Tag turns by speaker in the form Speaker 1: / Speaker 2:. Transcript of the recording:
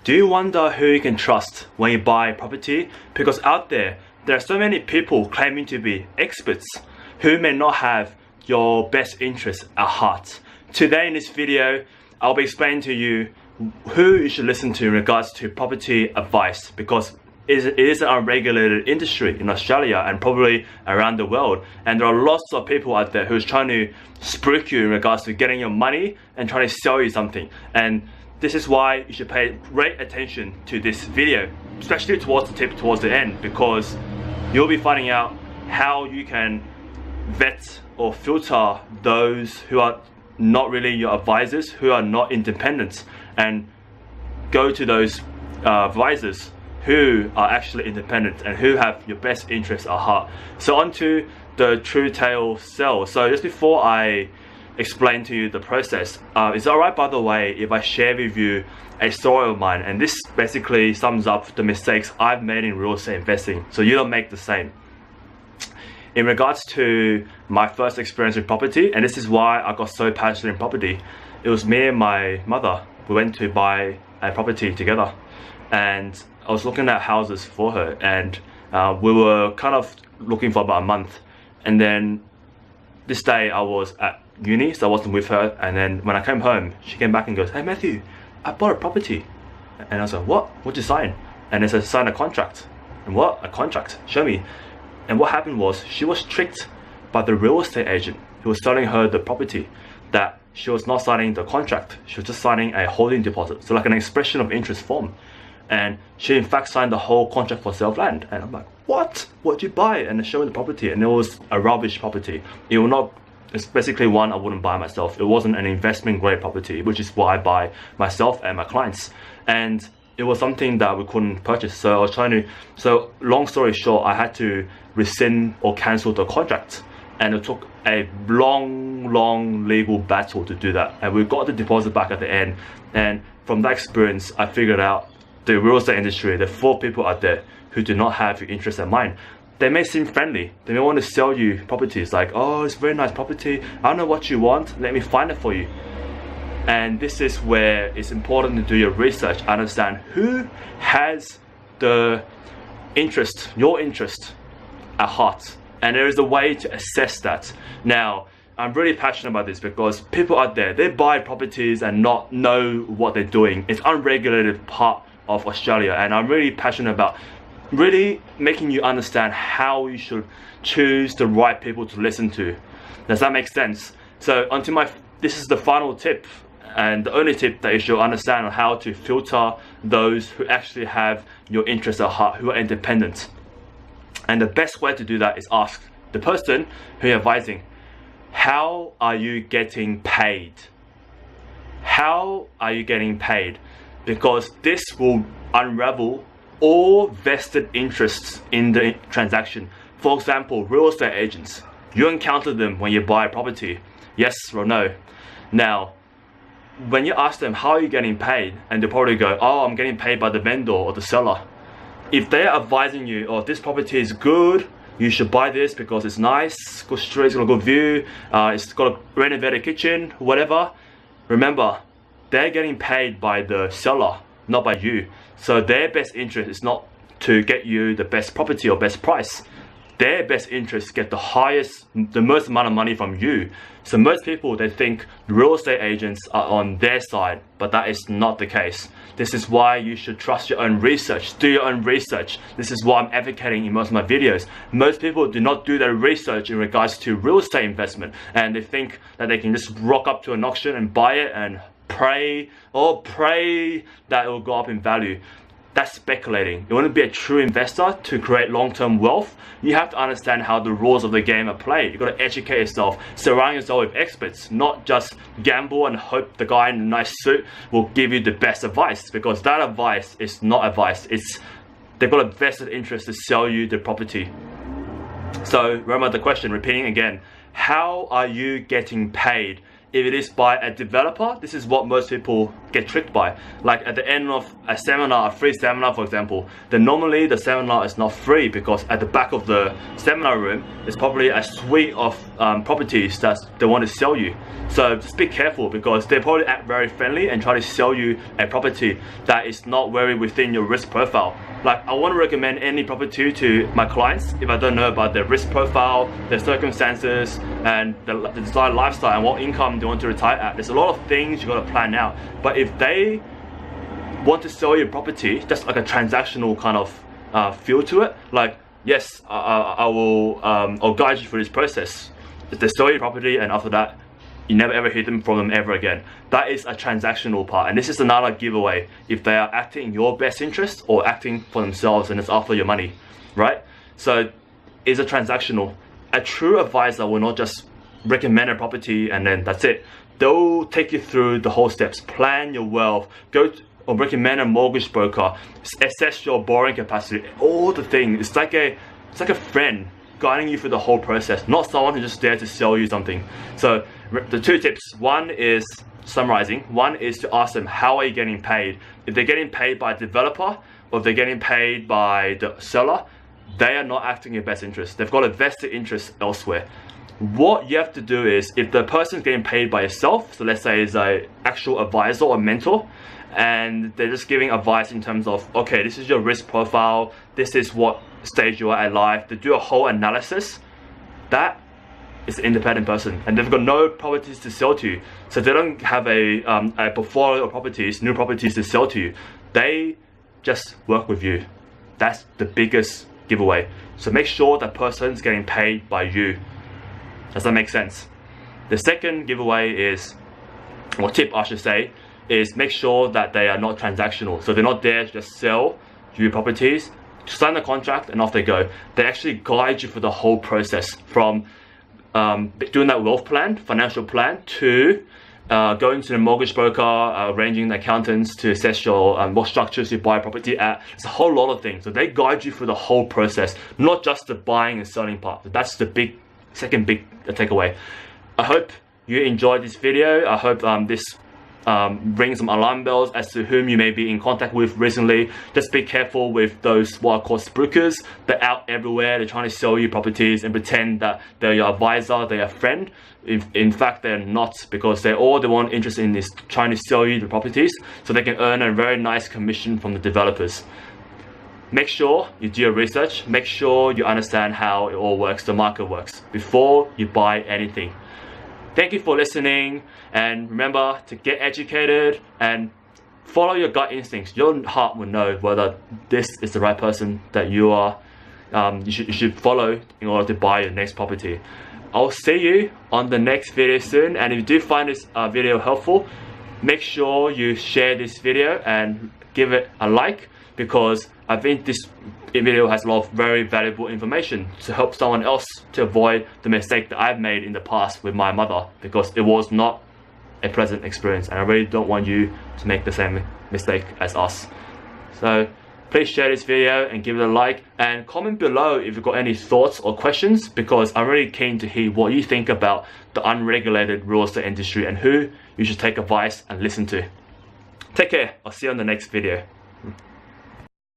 Speaker 1: Do you wonder who you can trust when you buy property? Because out there are so many people claiming to be experts who may not have your best interests at heart. Today in this video, I'll be explaining to you who you should listen to in regards to property advice, because it is an unregulated industry in Australia and probably around the world, and there are lots of people out there who's trying to spruik you in regards to getting your money and trying to sell you something. And this is why you should pay great attention to this video, especially towards the tip towards the end, because you'll be finding out how you can vet or filter those who are not really your advisors, who are not independent, and go to those advisors who are actually independent and who have your best interests at heart. So on to the true tale sale. So just before I explain to you the process, is it alright, by the way, if I share with you a story of mine? And this basically sums up the mistakes I've made in real estate investing, so you don't make the same. In regards to my first experience with property, and this is why I got so passionate in property, it was me and my mother. We went to buy a property together, and I was looking at houses for her, and we were kind of looking for about a month. And then this day I was at uni, so I wasn't with her, and then when I came home, she came back and goes, "Hey Matthew, I bought a property." And I was like, "What? What'd you sign?" And it said, "Sign a contract." And what? A contract? Show me. And what happened was, she was tricked by the real estate agent who was selling her the property, that she was not signing the contract, she was just signing a holding deposit, so like an expression of interest form. And she in fact signed the whole contract for sale of land. And I'm like, what? What'd you buy? And they showed me the property, and it was a rubbish property. It's basically one I wouldn't buy myself. It wasn't an investment grade property, which is what I buy myself and my clients. And it was something that we couldn't purchase. So I was so long story short, I had to rescind or cancel the contract. And it took a long legal battle to do that. And we got the deposit back at the end. And from that experience, I figured out the real estate industry, there are 4 people out there who do not have your interest in mind. They may seem friendly. They may want to sell you properties like, "Oh, it's a very nice property. I don't know what you want. Let me find it for you." And this is where it's important to do your research, understand who has the interest, your interest at heart. And there is a way to assess that. Now, I'm really passionate about this because people out there, they buy properties and not know what they're doing. It's unregulated part of Australia, and I'm really passionate about really making you understand how you should choose the right people to listen to. Does that make sense? So this is the final tip, and the only tip that you should understand on how to filter those who actually have your interests at heart, who are independent. And the best way to do that is ask the person who you're advising, how are you getting paid? How are you getting paid? Because this will unravel all vested interests in the transaction. For example, real estate agents. You encounter them when you buy a property, yes or no? Now, when you ask them, how are you getting paid? And they'll probably go, "Oh, I'm getting paid by the vendor or the seller." If they're advising you, "Oh, this property is good, you should buy this because it's nice, good street, it's got a good view, it's got a renovated kitchen," whatever, remember, they're getting paid by the seller, not by you. So their best interest is not to get you the best property or best price. Their best interest is get the most amount of money from you. So most people, they think real estate agents are on their side, but that is not the case. This is why you should trust your own research. Do your own research. This is what I'm advocating in most of my videos. Most people do not do their research in regards to real estate investment, and they think that they can just rock up to an auction and buy it and pray that it will go up in value. That's speculating. You want to be a true investor to create long-term wealth, you have to understand how the rules of the game are played. You've got to educate yourself, surround yourself with experts, not just gamble and hope the guy in a nice suit will give you the best advice, because that advice is not advice. They've got a vested interest to sell you the property. So remember the question, repeating again, how are you getting paid? if it is by a developer, this is what most people get tricked by. Like at the end of a seminar, a free seminar for example, then normally the seminar is not free because at the back of the seminar room is probably a suite of properties that they want to sell you. So just be careful because they probably act very friendly and try to sell you a property that is not very within your risk profile. Like I want to recommend any property to my clients if I don't know about their risk profile, their circumstances, and the desired lifestyle and what income they want to retire at. There's a lot of things you got to plan out. But if they want to sell you property, just like a transactional kind of feel to it, like yes, I'll guide you through this process. They sell you property and after that, you never ever hear from them ever again. That is a transactional part, and this is another giveaway if they are acting in your best interest or acting for themselves and it's after your money, right? So it's a transactional. A true advisor will not just recommend a property and then that's it. They'll take you through the whole steps, plan your wealth, or recommend a mortgage broker, assess your borrowing capacity, all the things. It's like a friend guiding you through the whole process, not someone who's just there to sell you something. So the two tips, one is summarizing, one is to ask them, how are you getting paid? If they're getting paid by a developer or if they're getting paid by the seller, they are not acting in your best interest. They've got a vested interest elsewhere. What you have to do is, if the person's getting paid by yourself, so let's say it's an actual advisor or mentor, and they're just giving advice in terms of, okay, this is your risk profile, this is what stage you are in life, they do a whole analysis, that is an independent person and they've got no properties to sell to you. So they don't have a portfolio of properties, new properties to sell to you. They just work with you. That's the biggest giveaway. So make sure that person's getting paid by you. Does that make sense? The second giveaway is, or tip I should say, is make sure that they are not transactional. So they're not there to just sell you properties, sign the contract and off they go. They actually guide you for the whole process, from doing that wealth plan, financial plan, to going to the mortgage broker, arranging the accountants to assess your what structures you buy property at. It's a whole lot of things. So they guide you through the whole process, not just the buying and selling part. So that's the second big takeaway. I hope you enjoyed this video. I hope this rings some alarm bells as to whom you may be in contact with recently. Just be careful with those what are called spruikers. They're out everywhere. They're trying to sell you properties and pretend that they're your advisor, they're your friend. In fact, they're not, because they're all the one interested in is trying to sell you the properties so they can earn a very nice commission from the developers. Make sure you do your research. Make sure you understand how it all works, the market works, before you buy anything. Thank you for listening, and remember to get educated and follow your gut instincts. Your heart will know whether this is the right person that you should follow in order to buy your next property. I'll see you on the next video soon, and if you do find this video helpful, make sure you share this video and give it a like, because I think this video has a lot of very valuable information to help someone else to avoid the mistake that I've made in the past with my mother, because it was not a pleasant experience and I really don't want you to make the same mistake as us. So please share this video and give it a like, and comment below if you've got any thoughts or questions, because I'm really keen to hear what you think about the unregulated real estate industry and who you should take advice and listen to. Take care. I'll see you on the next video.